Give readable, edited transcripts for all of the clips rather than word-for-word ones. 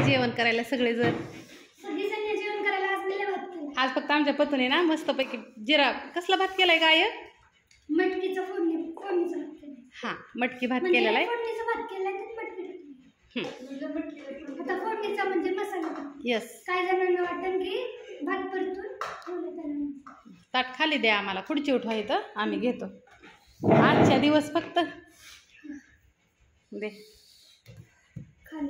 जेवण करायला सगळेजण. सगळेजण जेवण करायला आज फक्त आमच्या पतूने ना मस्तपैकी जिरा कसला भात केलाय गाय? मटकीचा फोडणीचा भात केलाय. हा, मटकी भात केलेला आहे. फोडणीचा भात केलाय तर मटकी आता फोडणीचा म्हणजे मसाला. यस. काय जणांना वाटतं की भात परतून ठेवलं त्याला. ताट खाली द्या आम्हाला, खुर्ची उठवा इथं आम्ही घेतो. आजच्या दिवस फक्त दे.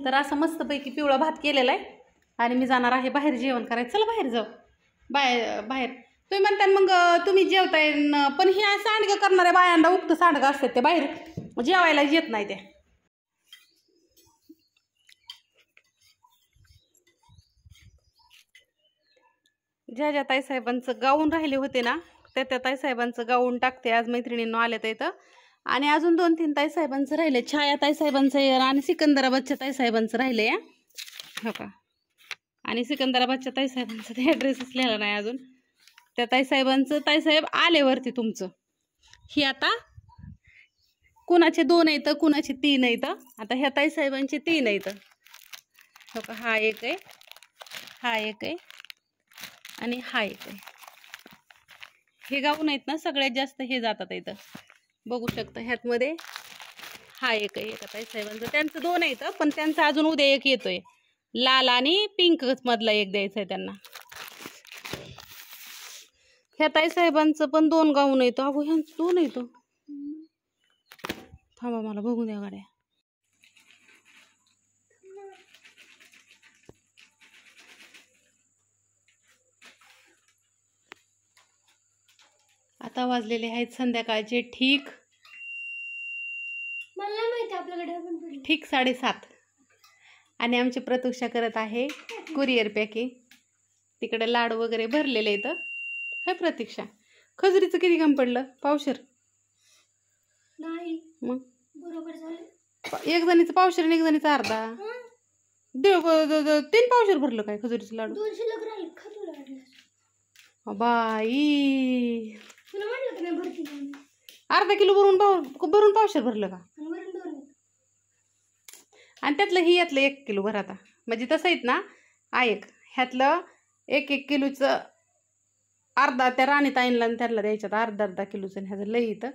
तर असं मस्तपैकी पिवळा भात केलेला आहे आणि मी जाणार आहे बाहेर जेवण करायचं. चला बाहेर जाऊ. बाहेर तुम्ही म्हणता मग तुम्ही जेवताय पण ही सांडगं करणाऱ्या बायांना उक्त सांडगं असतात ते बाहेर जेवायला येत नाही. ते ज्या ताईसाहेबांचं गाऊन राहिले होते ना त्या ताईसाहेबांचं गाऊन टाकते आज. मैत्रिणींना आले तर इथं आणि अजून 2-3 ताईसाहेबांचं राहिले. छाया ताईसाहेबांचं आणि सिकंदराबादच्या ताईसाहेबांचं राहिले हो का. आणि सिकंदराबादच्या ताईसाहेबांचं ते ॲड्रेसच लिहिला नाही अजून. त्या ताईसाहेबांचं ताईसाहेब आलेवरती तुमचं ही आता कुणाचे 2 येतं कुणाचे 3 येतं. आता ह्या ताईसाहेबांचे 3 येतं हो का. हा एक आहे, हा एक आहे आणि हा एक आहे. हे गाऊन आहेत ना सगळ्यात जास्त हे जातात इथं बघू शकता. ह्यातमध्ये हा एक आहे एका ताईसाहेबांचं. त्यांचं 2 येतं पण त्यांचं अजून उद्या एक येतोय. लाल आणि पिंक मधला एक द्यायचा आहे त्यांना. ह्या ताईसाहेबांचं पण 2 गाऊन येतो. अगो ह्यांचं 2 येतो. थांबा मला बघू द्या गाड्या. आता वाजलेले आहेत संध्याकाळचे ठीक मला माहिती आपल्याकडे ठीक 7:30 आणि आमची प्रतीक्षा करत आहे कुरिअर पॅकिंग. तिकडे लाडू वगैरे भरलेले आहेत. हे प्रतीक्षा खजुरीचं किती कमी पडलं? पावशेर नाही मग बरोबर झालं. एक जणीचं पावशेर आणि एक जणीचं अर्धा. 3 पावशेर भरलं काय खजुरीचं लाडू? 200 लग राहिले खजूर लागले. बाई तुला म्हटलं की नाही भरती अर्धा किलो भरून पावशेर भरलं का? आणि त्यातलं ही यातलं 1 किलो भर. आता म्हणजे तसं आहेत ना ऐक ह्यातलं 1 किलोचं अर्धा त्या राणीताईंना त्याला द्यायच्यात. अर्धा किलोचं ह्याचं लई इथं.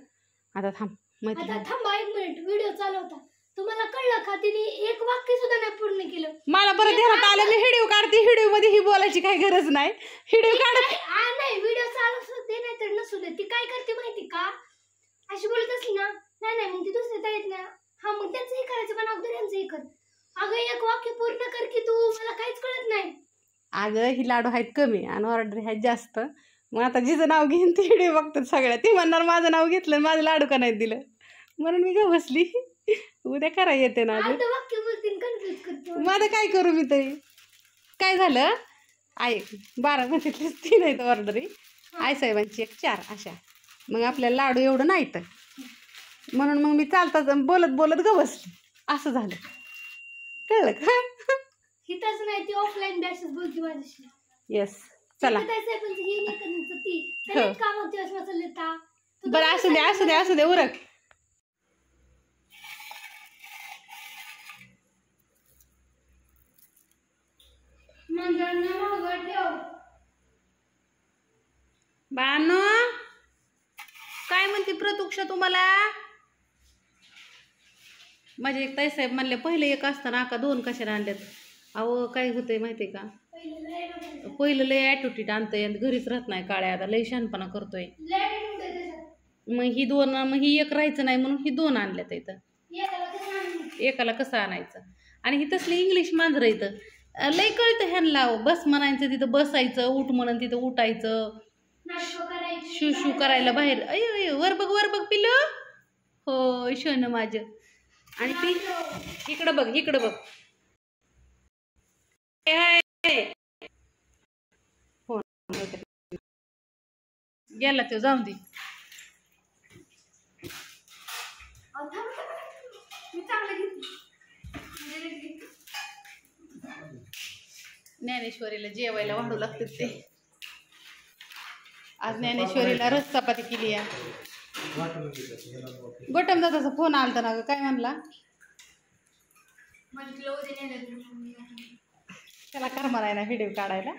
आता थांब आता थांबा 1 मिनिट. व्हिडिओ चालू होता. तुम्हाला कळलं का तिने 1 वाक्य सुद्धा नाही पूर्ण केलं. मला परत ध्यानात आलं मी व्हिडिओ काढते. व्हिडिओ मध्ये ही बोलायची काही गरज नाही. व्हिडिओ काढत नाही व्हिडिओ चालू असते नाही तर नसू दे. ती काय करते माहिती का अशी बोलत असली ना नाही मग ती दुसऱ्या ताईत ना हा मग त्यांचं हे करायचं पण अगोदर यांचं हे कर. अगं 1 वाक्य पूर्ण कर की तू. मला काहीच कळत नाही. अगं ही लाडू आहेत कमी आणि ऑर्डर आहेत जास्त. मग आता जिचं नाव घेईन ती व्हिडिओ बघतात सगळ्या. ती म्हणणार माझं नाव घेतलं माझं लाडू का नाही दिलं म्हणून मी का बसली. उद्या करा येते ना. वाक्य बोलतील कन्फ्युज करतो. माझं काय करू मी तरी. काय झालं ऐक 12मधीतले 3 आहेत ऑर्डरी. आईसाहेबांची 1 4 अशा. मग आपल्याला लाडू एवढं नाही तर म्हणून मग मी चालता बोलत ग बसली. असं झालं कळलं का? हिताच नाही ती ऑफलाईन बॅशच बोलती माझ्याशी. येस चला बरं असू दे उरक. बानो काय म्हणते प्रतीक्षा तुम्हाला? माझे एक ताईसाहेब म्हणले पहिले 1 असताना आका 2 कशाला आणल्यात. अहो काय होतंय माहितीये का पहिलं लय ॲटिट्यूड आणतंय आणि घरीच राहत नाही. काळ्या आता लय शहाणपणा करतोय. मग ही 2 मग ही 1 राहायचं नाही म्हणून ही 2 आणल्यात इथं. एकाला कसं आणायचं. आणि ही तसली इंग्लिश मांजरं इथं लय कळतं ह्यांना. बस म्हणायचं तिथं बसायचं. उठ म्हणून तिथं उठायचं. शू करायला बाहेर. अय वर बघ पिलं हो शोन माझं. आणि ती इकडं बघ गेला तो जाऊन दे. ज्ञानेश्वरीला जेवायला वाढू लागतात ते. आज ज्ञानेश्वरीला रस चपाती केली आहे. गोटम दादाचा फोन आलता ना ग काय म्हणला? त्याला करमत आहे ना व्हिडिओ काढायला.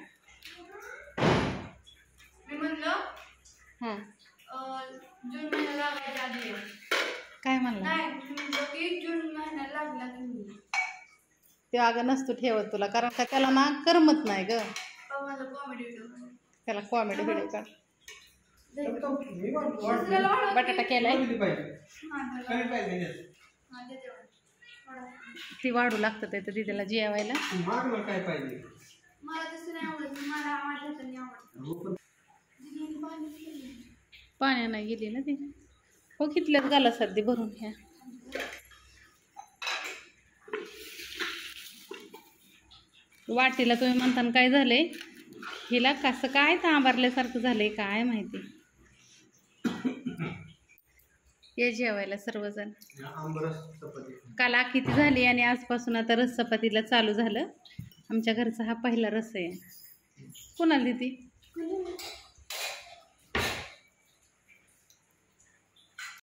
मी म्हणलं हां जून महिना लागायच्या आधी काय म्हणला नाही मी म्हणलं की जून महिना लागला की ते अगं नसतो ठेवत तुला, कारण का त्याला ना करमत नाही ग. माझा कॉमेडी व्हिडिओ त्याला कॉमेडी व्हिडिओ काढ. बटाटा केलाय ती वाढू लागतं ते तर दिदीला जेवायला. मला तसं नाही आवडत, मला आवडतं नाही आवडत. पाण्या नाही गेली ना ती. हो कितल्याच गाला सध्या भरून ह्या. वाटीला तुम्ही म्हणताना काय झालंय हिला, कसं काय तांबारल्यासारखं झालंय काय माहिती. ये जेवायला सर्वजण. काल किती झाली आणि आजपासून आता रस चपातीला चालू झालं. आमच्या घरचा हा पहिला रस आहे. कोणाला देते